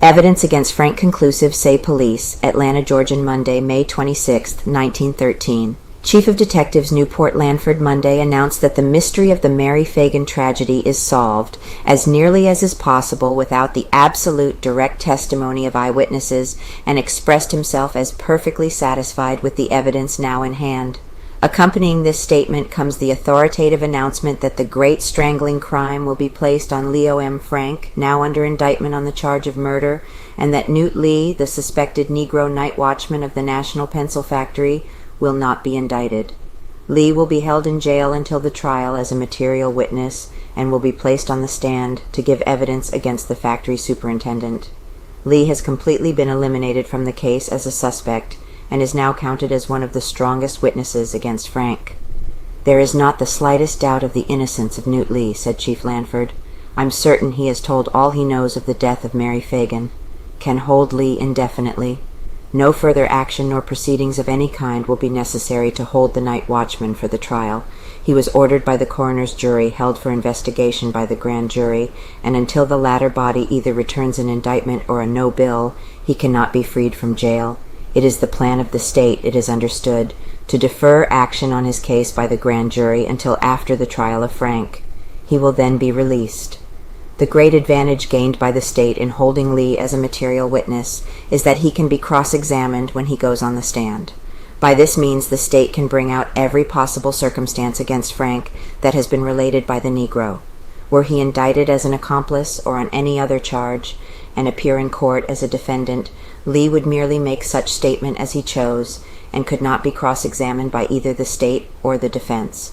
Evidence against Frank Conclusive, say police, Atlanta, Georgia, Monday, May 26, 1913. Chief of Detectives Newport Lanford Monday announced that the mystery of the Mary Phagan tragedy is solved as nearly as is possible without the absolute direct testimony of eyewitnesses, and expressed himself as perfectly satisfied with the evidence now in hand. Accompanying this statement comes the authoritative announcement that the great strangling crime will be placed on Leo M. Frank, now under indictment on the charge of murder, and that Newt Lee, the suspected Negro night watchman of the National Pencil Factory, will not be indicted. Lee will be held in jail until the trial as a material witness and will be placed on the stand to give evidence against the factory superintendent. Lee has completely been eliminated from the case as a suspect and is now counted as one of the strongest witnesses against Frank. "There is not the slightest doubt of the innocence of Newt Lee," said Chief Lanford. "I'm certain he has told all he knows of the death of Mary Phagan. Can hold Lee indefinitely. No further action nor proceedings of any kind will be necessary to hold the night watchman for the trial. He was ordered by the coroner's jury, held for investigation by the grand jury, and until the latter body either returns an indictment or a no bill, he cannot be freed from jail. It is the plan of the state, it is understood, to defer action on his case by the grand jury until after the trial of Frank. He will then be released. The great advantage gained by the state in holding Lee as a material witness is that he can be cross-examined when he goes on the stand. By this means, the state can bring out every possible circumstance against Frank that has been related by the Negro. Were he indicted as an accomplice or on any other charge, and appear in court as a defendant, Lee would merely make such statement as he chose, and could not be cross-examined by either the state or the defense.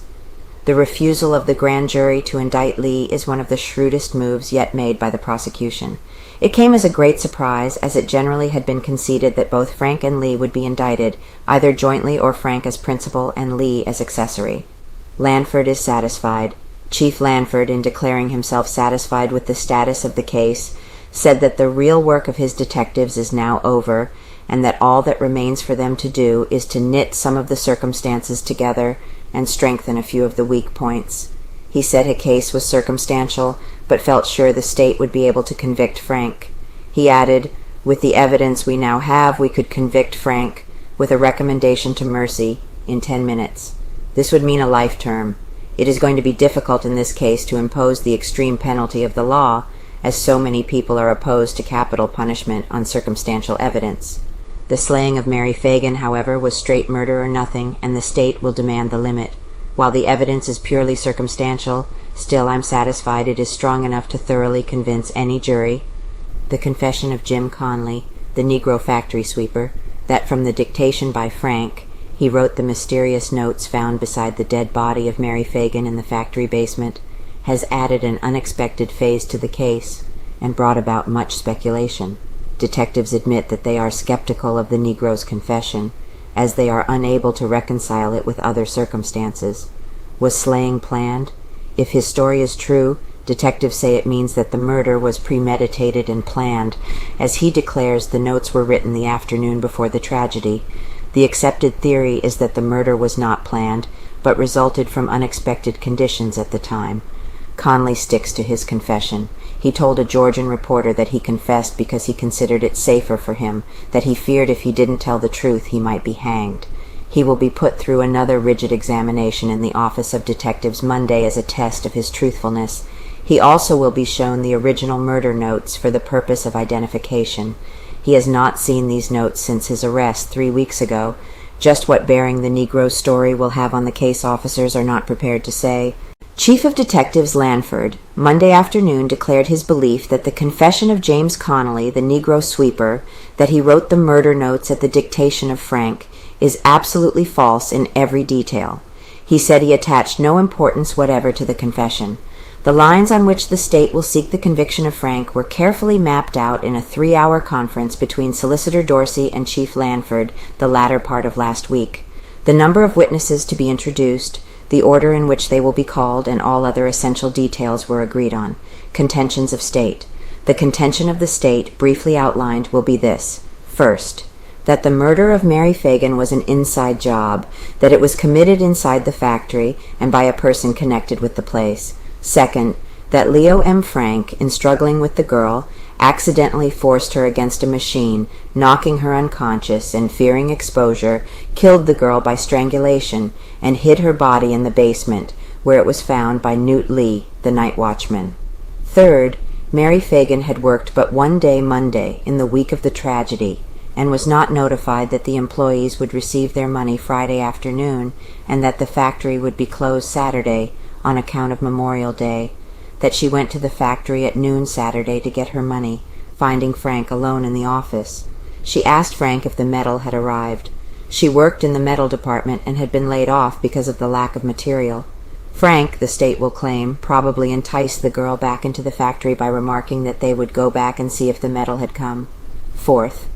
The refusal of the grand jury to indict Lee is one of the shrewdest moves yet made by the prosecution. It came as a great surprise, as it generally had been conceded that both Frank and Lee would be indicted, either jointly or Frank as principal and Lee as accessory. Lanford is satisfied. Chief Lanford, in declaring himself satisfied with the status of the case, said that the real work of his detectives is now over, and that all that remains for them to do is to knit some of the circumstances together and strengthen a few of the weak points. He said his case was circumstantial, but felt sure the state would be able to convict Frank. He added, "With the evidence we now have, we could convict Frank, with a recommendation to mercy, in 10 minutes. This would mean a life term. It is going to be difficult in this case to impose the extreme penalty of the law, as so many people are opposed to capital punishment on circumstantial evidence. The slaying of Mary Phagan, however, was straight murder or nothing, and the state will demand the limit. While the evidence is purely circumstantial, still I'm satisfied it is strong enough to thoroughly convince any jury." The confession of Jim Conley, the Negro factory sweeper, that from the dictation by Frank, he wrote the mysterious notes found beside the dead body of Mary Phagan in the factory basement, has added an unexpected phase to the case and brought about much speculation. Detectives admit that they are skeptical of the Negro's confession, as they are unable to reconcile it with other circumstances. Was slaying planned? If his story is true, detectives say it means that the murder was premeditated and planned. As he declares, the notes were written the afternoon before the tragedy. The accepted theory is that the murder was not planned, but resulted from unexpected conditions at the time. Conley sticks to his confession. He told a Georgian reporter that he confessed because he considered it safer for him, that he feared if he didn't tell the truth he might be hanged. He will be put through another rigid examination in the office of Detectives Monday as a test of his truthfulness. He also will be shown the original murder notes for the purpose of identification. He has not seen these notes since his arrest 3 weeks ago. Just what bearing the Negro's story will have on the case officers are not prepared to say. Chief of Detectives Lanford, Monday afternoon, declared his belief that the confession of James Connolly, the Negro sweeper, that he wrote the murder notes at the dictation of Frank, is absolutely false in every detail. He said he attached no importance whatever to the confession. The lines on which the state will seek the conviction of Frank were carefully mapped out in a 3-hour conference between Solicitor Dorsey and Chief Lanford the latter part of last week. The number of witnesses to be introduced, the order in which they will be called, and all other essential details were agreed on. Contentions of state. The contention of the state, briefly outlined, will be this. First, that the murder of Mary Phagan was an inside job, that it was committed inside the factory and by a person connected with the place. Second, that Leo M. Frank, in struggling with the girl, accidentally forced her against a machine, knocking her unconscious, and fearing exposure, killed the girl by strangulation and hid her body in the basement, where it was found by Newt Lee, the night watchman. Third, Mary Phagan had worked but one day Monday in the week of the tragedy, and was not notified that the employees would receive their money Friday afternoon and that the factory would be closed Saturday on account of Memorial Day, that she went to the factory at noon Saturday to get her money, finding Frank alone in the office. She asked Frank if the metal had arrived. She worked in the metal department and had been laid off because of the lack of material. Frank, the state will claim, probably enticed the girl back into the factory by remarking that they would go back and see if the metal had come. Fourth,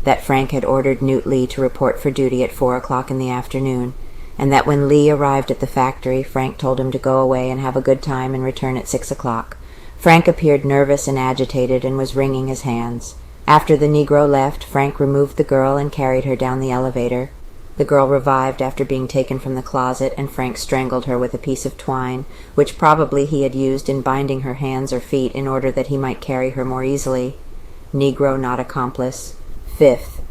that Frank had ordered Newt Lee to report for duty at 4 o'clock in the afternoon, and that when Lee arrived at the factory, Frank told him to go away and have a good time and return at 6 o'clock. Frank appeared nervous and agitated and was wringing his hands. After the Negro left, Frank removed the girl and carried her down the elevator. The girl revived after being taken from the closet, and Frank strangled her with a piece of twine, which probably he had used in binding her hands or feet in order that he might carry her more easily. Negro not accomplice. Fifth,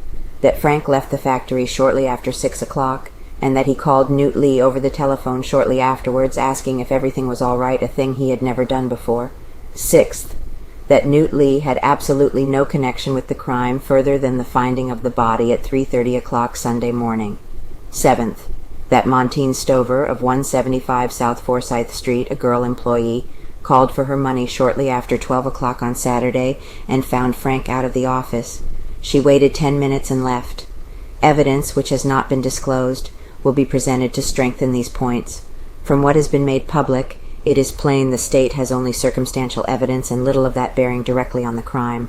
that Frank left the factory shortly after 6 o'clock, and that he called Newt Lee over the telephone shortly afterwards, asking if everything was all right, a thing he had never done before. Sixth, that Newt Lee had absolutely no connection with the crime further than the finding of the body at 3:30 o'clock Sunday morning. Seventh, that Montine Stover of 175 South Forsyth Street, a girl employee, called for her money shortly after 12 o'clock on Saturday and found Frank out of the office. She waited 10 minutes and left. Evidence, which has not been disclosed, will be presented to strengthen these points. From what has been made public, it is plain the state has only circumstantial evidence and little of that bearing directly on the crime.